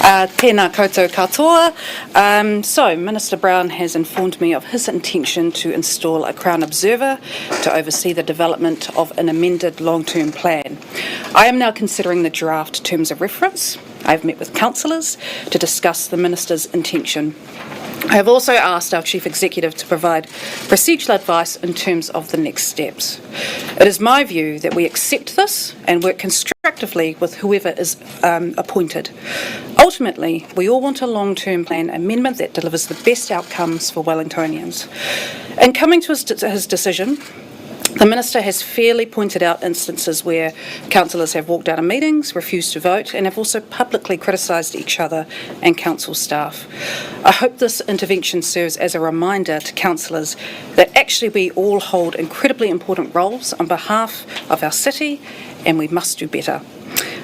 Tēnā koutou katoa. So, Minister Brown has informed me of his intention to install a Crown Observer to oversee the development of an amended long-term plan. I am now considering the draft terms of reference. I have met with councillors to discuss the Minister's intention. I have also asked our Chief Executive to provide procedural advice in terms of the next steps. It is my view that we accept this and work constructively with whoever is appointed. Ultimately, we all want a long-term plan amendment that delivers the best outcomes for Wellingtonians. In coming to his decision, the Minister has fairly pointed out instances where councillors have walked out of meetings, refused to vote, and have also publicly criticised each other and council staff. I hope this intervention serves as a reminder to councillors that actually we all hold incredibly important roles on behalf of our city, and we must do better.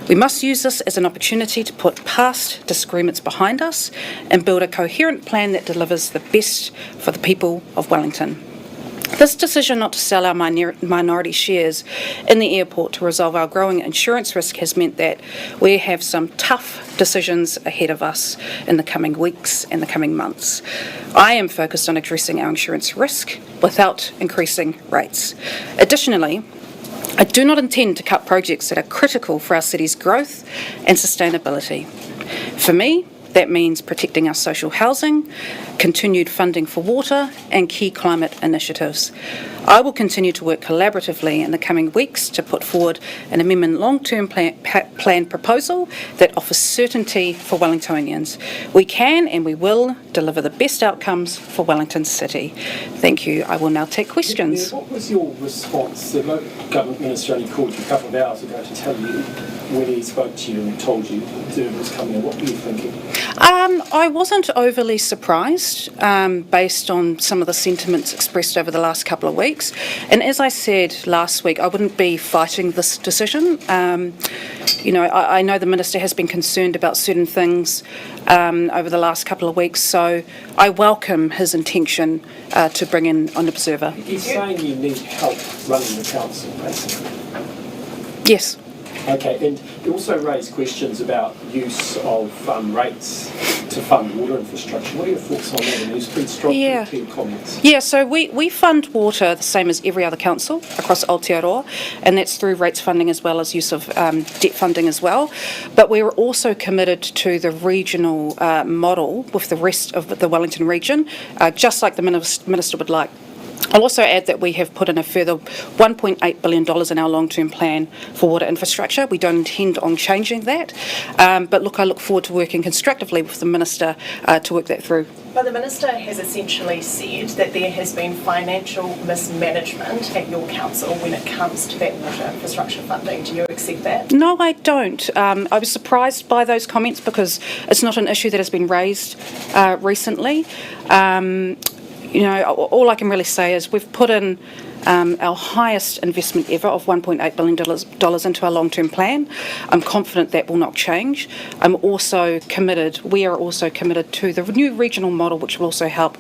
We must use this as an opportunity to put past disagreements behind us and build a coherent plan that delivers the best for the people of Wellington. This decision not to sell our minority shares in the airport to resolve our growing insurance risk has meant that we have some tough decisions ahead of us in the coming weeks and the coming months. I am focused on addressing our insurance risk without increasing rates. Additionally, I do not intend to cut projects that are critical for our city's growth and sustainability. For me, that means protecting our social housing, continued funding for water, and key climate initiatives. I will continue to work collaboratively in the coming weeks to put forward an amendment long-term plan proposal that offers certainty for Wellingtonians. We can and we will deliver the best outcomes for Wellington City. Thank you. I will now take questions. What was your response? The local government minister only called you a couple of hours ago to tell you when he spoke to you and told you the observer was coming in. What were you thinking? I wasn't overly surprised based on some of the sentiments expressed over the last couple of weeks. And as I said last week, I wouldn't be fighting this decision. I know the Minister has been concerned about certain things over the last couple of weeks, so I welcome his intention to bring in an observer. He's saying you need help running the council, basically. Yes. Okay, and you also raised questions about use of rates to fund water infrastructure. What are your thoughts on that? And there's been strong comments. Yeah, so we fund water the same as every other council across Aotearoa, and that's through rates funding as well as use of debt funding as well. But we're also committed to the regional model with the rest of the Wellington region, just like the Minister would like. I'll also add that we have put in a further $1.8 billion in our long-term plan for water infrastructure. We don't intend on changing that. But look, I look forward to working constructively with the Minister to work that through. But the Minister has essentially said that there has been financial mismanagement at your council when it comes to that water infrastructure funding. Do you accept that? No, I don't. I was surprised by those comments because it's not an issue that has been raised recently. All I can really say is we've put in our highest investment ever of $1.8 billion into our long-term plan. I'm confident that will not change. We are also committed to the new regional model, which will also help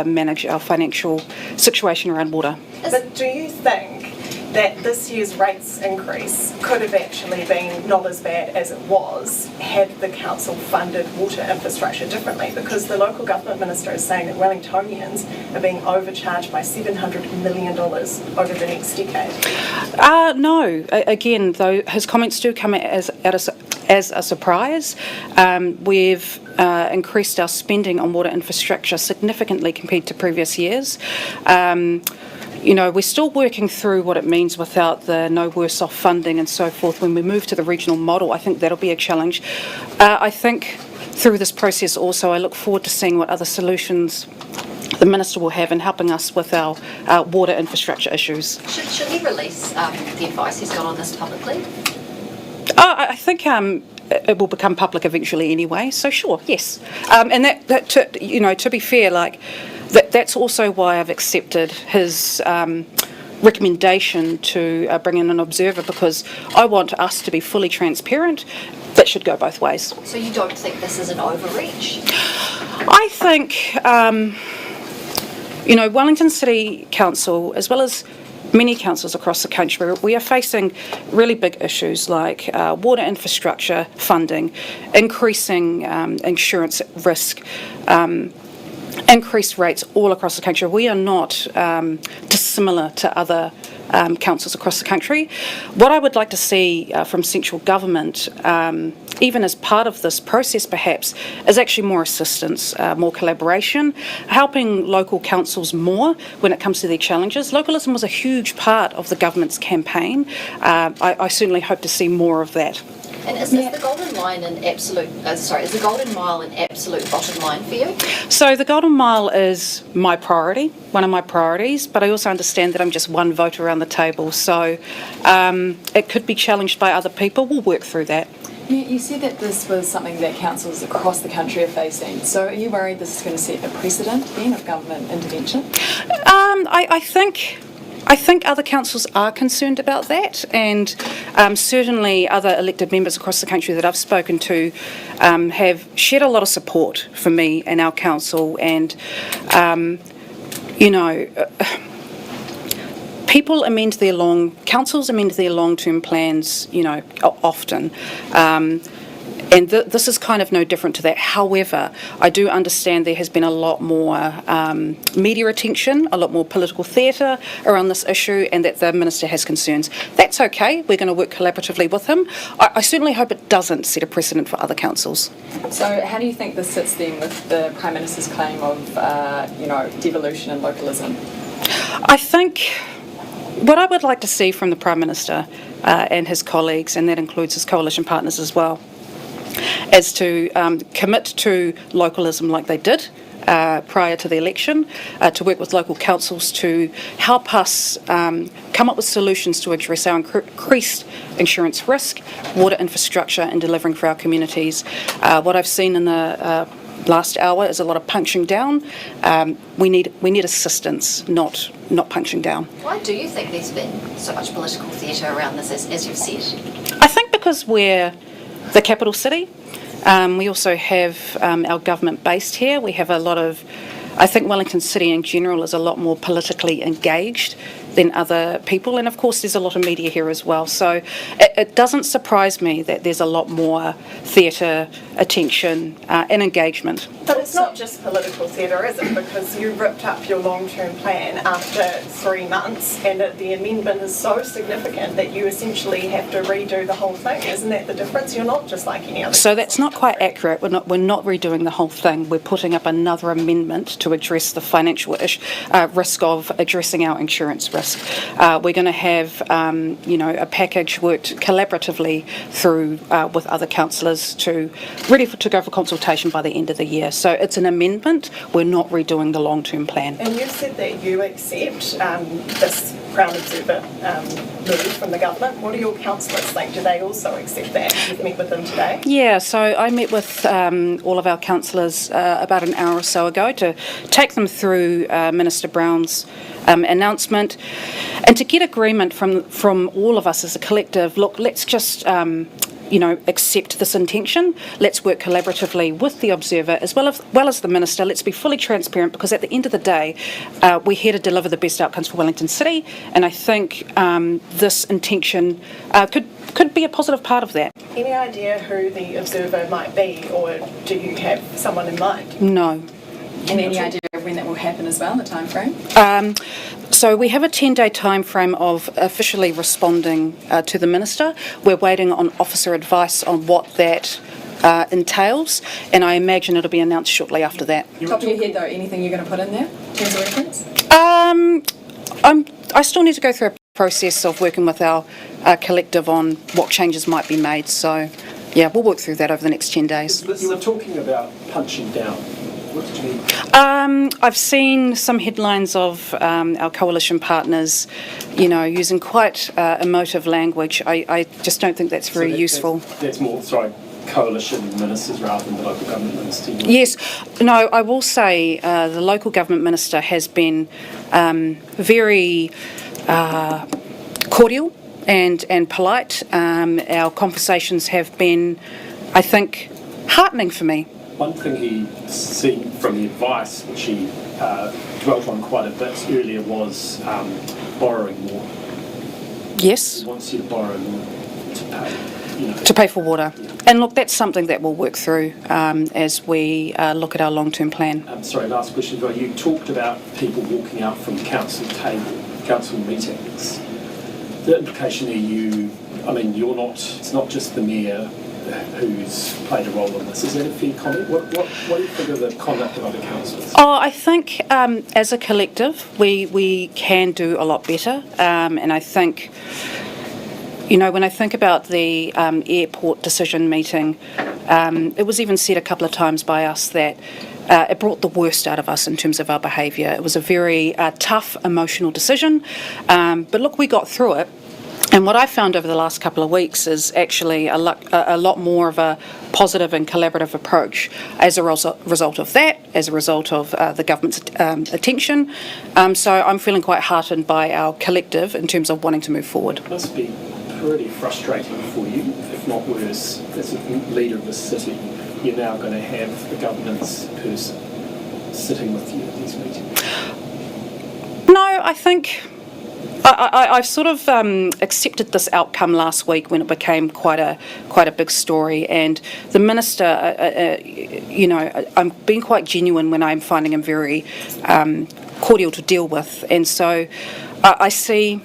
manage our financial situation around water. But do you think that this year's rates increase could have actually been not as bad as it was had the council funded water infrastructure differently? Because the local government minister is saying that Wellingtonians are being overcharged by $700 million over the next decade. No. Again, though, his comments do come as a surprise. We've increased our spending on water infrastructure significantly compared to previous years. We're still working through what it means without the no worse off funding and so forth. When we move to the regional model, I think that'll be a challenge. I think through this process also, I look forward to seeing what other solutions the Minister will have in helping us with our water infrastructure issues. Should he release the advice he's got on this publicly? I think it will become public eventually anyway, so sure, yes. And that to be fair, that's also why I've accepted his recommendation to bring in an observer, because I want us to be fully transparent. That should go both ways. So you don't think this is an overreach? I think, Wellington City Council, as well as many councils across the country, we are facing really big issues like water infrastructure funding, increasing insurance risk, increased rates all across the country. We are not dissimilar to other councils across the country. What I would like to see from central government, even as part of this process perhaps, is actually more assistance, more collaboration, helping local councils more when it comes to their challenges. Localism was a huge part of the government's campaign. I certainly hope to see more of that. And is the Golden Line an absolute? Is the Golden Mile an absolute bottom line for you? So the Golden Mile is my priority, one of my priorities, but I also understand that I'm just one vote around the table, so it could be challenged by other people. We'll work through that. You said that this was something that councils across the country are facing. So are you worried this is going to set a precedent then of government intervention? I think other councils are concerned about that, and certainly other elected members across the country that I've spoken to have shared a lot of support for me and our council, and councils amend their long-term plans, often. And this is kind of no different to that. However, I do understand there has been a lot more media attention, a lot more political theatre around this issue, and that the Minister has concerns. That's okay. We're going to work collaboratively with him. I certainly hope it doesn't set a precedent for other councils. So how do you think this sits then with the Prime Minister's claim of, devolution and localism? I think what I would like to see from the Prime Minister and his colleagues, and that includes his coalition partners as well, is to commit to localism like they did prior to the election, to work with local councils to help us come up with solutions to address our increased insurance risk, water infrastructure and delivering for our communities. What I've seen in the last hour is a lot of punching down. We need assistance, not punching down. Why do you think there's been so much political theatre around this, as you've said? I think because we're the capital city. We also have our government based here. We have a lot of, I think Wellington City in general is a lot more politically engaged than other people, and of course there's a lot of media here as well, so it doesn't surprise me that there's a lot more theatre, attention and engagement. But it's not just political theatre, is it? Because you ripped up your long-term plan after 3 months, and the amendment is so significant that you essentially have to redo the whole thing. Isn't that the difference? You're not just like any other. So that's not quite accurate. We're not redoing the whole thing. We're putting up another amendment to address the financial risk of addressing our insurance risk. We're going to have, a package worked collaboratively through with other councillors to go for consultation by the end of the year. So it's an amendment. We're not redoing the long-term plan. And you've said that you accept this Crown Observer move from the government. What do your councillors think? Do they also accept that? You've met with them today? Yeah, so I met with all of our councillors about an hour or so ago to take them through Minister Brown's announcement and to get agreement from all of us as a collective. Look, let's just accept this intention. Let's work collaboratively with the Observer as well as the Minister. Let's be fully transparent, because at the end of the day, we're here to deliver the best outcomes for Wellington City, and I think this intention could be a positive part of that. Any idea who the Observer might be, or do you have someone in mind? No. And any idea of when that will happen as well, the time frame? So we have a 10-day time frame of officially responding to the Minister. We're waiting on officer advice on what that entails, and I imagine it'll be announced shortly after that. Top of your head though, anything you're going to put in there in terms of reference? I still need to go through a process of working with our collective on what changes might be made, so yeah, we'll work through that over the next 10 days. You were talking about punching down. What did you mean? I've seen some headlines of our coalition partners, using quite emotive language. I just don't think that's very useful. That's more, coalition ministers rather than the local government minister. Yes. No, I will say the local government minister has been very cordial and polite. Our conversations have been, I think, heartening for me. One thing he seen from the advice, which he dwelt on quite a bit earlier, was borrowing more. Yes. He wants you to borrow more to pay. To pay for water. And look, that's something that we'll work through as we look at our long-term plan. Sorry, last question. You talked about people walking out from council meetings. The implication there, you're not, it's not just the mayor who's played a role in this. Is that a fair comment? What do you think of the conduct of other councillors? I think as a collective, we can do a lot better. And I think, when I think about the airport decision meeting, it was even said a couple of times by us that it brought the worst out of us in terms of our behaviour. It was a very tough, emotional decision. But look, we got through it. And what I found over the last couple of weeks is actually a lot more of a positive and collaborative approach as a result of that, as a result of the government's attention. So I'm feeling quite heartened by our collective in terms of wanting to move forward. It must be pretty frustrating for you, if not worse, as a leader of the city. You're now going to have the government's person sitting with you at these meetings. No, I think I've sort of accepted this outcome last week when it became quite a big story, and the minister, I'm being quite genuine when I'm finding him very cordial to deal with, and so I see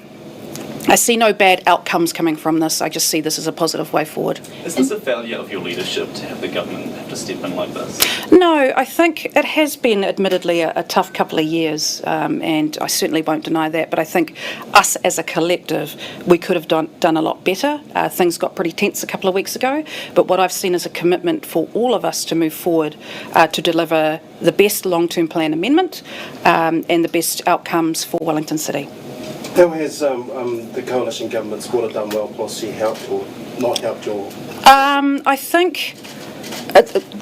no bad outcomes coming from this. I just see this as a positive way forward. Is this a failure of your leadership to have the government have to step in like this? No, I think it has been admittedly a tough couple of years, and I certainly won't deny that, but I think us as a collective, we could have done a lot better. Things got pretty tense a couple of weeks ago, but what I've seen is a commitment for all of us to move forward to deliver the best long-term plan amendment and the best outcomes for Wellington City. How has the coalition government's Water Done Well policy helped or not helped your? I think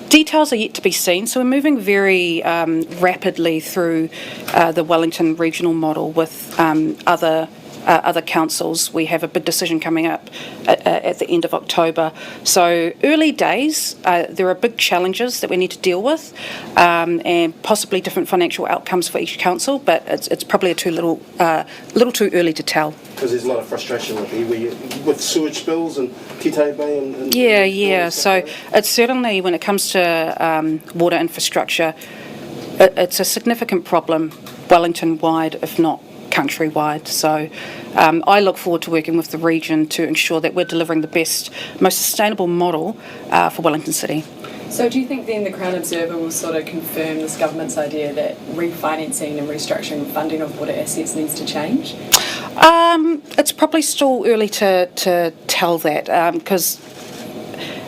details are yet to be seen. So we're moving very rapidly through the Wellington regional model with other councils. We have a big decision coming up at the end of October. So early days, there are big challenges that we need to deal with, and possibly different financial outcomes for each council. But it's probably a little too early to tell. Because there's a lot of frustration with sewage spills and Tite Bay and yeah. So it's certainly, when it comes to water infrastructure, it's a significant problem Wellington-wide, if not countrywide. So I look forward to working with the region to ensure that we're delivering the best, most sustainable model for Wellington City. So do you think then the Crown Observer will sort of confirm this government's idea that refinancing and restructuring funding of water assets needs to change? It's probably still early to tell that, because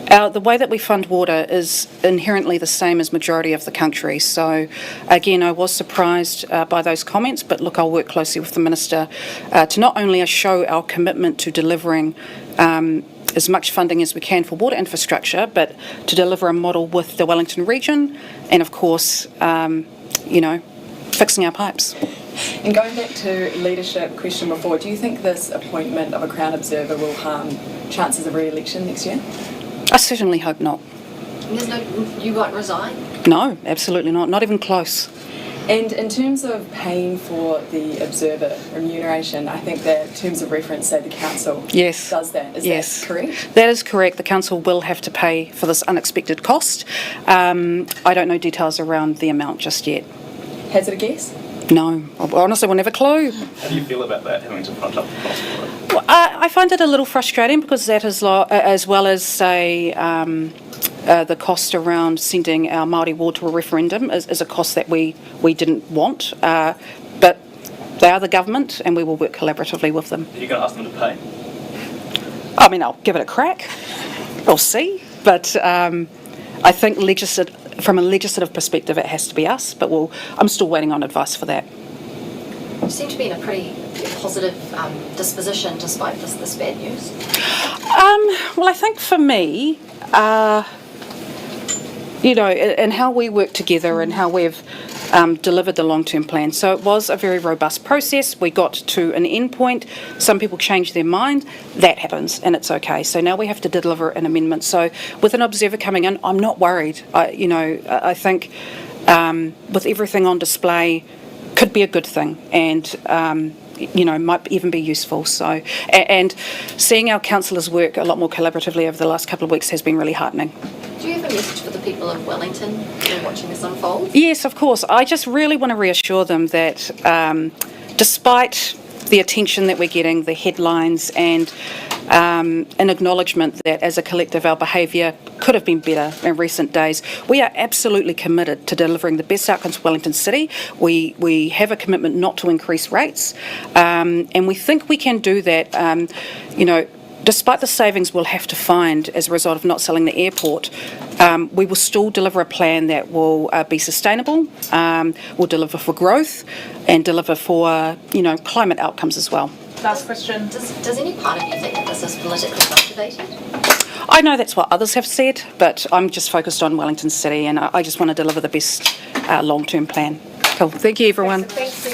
the way that we fund water is inherently the same as majority of the country. So, again, I was surprised by those comments, but look, I'll work closely with the Minister to not only show our commitment to delivering as much funding as we can for water infrastructure, but to deliver a model with the Wellington region and, of course, fixing our pipes. And going back to leadership question before, do you think this appointment of a Crown Observer will harm chances of re-election next year? I certainly hope not. You won't resign? No, absolutely not. Not even close. And in terms of paying for the Observer remuneration, I think that terms of reference say the council does that. Is that correct? That is correct. The council will have to pay for this unexpected cost. I don't know details around the amount just yet. Hazard a guess? No, honestly, we'll never a clue. How do you feel about that, having to front up the cost for it? Well, I find it a little frustrating because that is as well as, say, the cost around sending our Māori ward to a referendum is a cost that we didn't want. But they are the government and we will work collaboratively with them. Are you going to ask them to pay? I mean, I'll give it a crack. We'll see. But I think from a legislative perspective, it has to be us. But I'm still waiting on advice for that. You seem to be in a pretty positive disposition despite this bad news. Well, I think for me, and how we work together and how we've delivered the long-term plan. So it was a very robust process. We got to an end point. Some people changed their mind. That happens, and it's okay. So now we have to deliver an amendment. So with an observer coming in, I'm not worried. I think with everything on display, could be a good thing, and might even be useful. So, and seeing our councillors work a lot more collaboratively over the last couple of weeks has been really heartening. Do you have a message for the people of Wellington who are watching this unfold? Yes, of course. I just really want to reassure them that despite the attention that we're getting, the headlines, and an acknowledgement that as a collective our behaviour could have been better in recent days, we are absolutely committed to delivering the best outcomes for Wellington City. We have a commitment not to increase rates, and we think we can do that, despite the savings we'll have to find as a result of not selling the airport. We will still deliver a plan that will be sustainable, will deliver for growth, and deliver for climate outcomes as well. Last question. Does any part of you think that this is politically motivated? I know that's what others have said, but I'm just focused on Wellington City, and I just want to deliver the best long-term plan. Cool. Thank you, everyone. Thanks for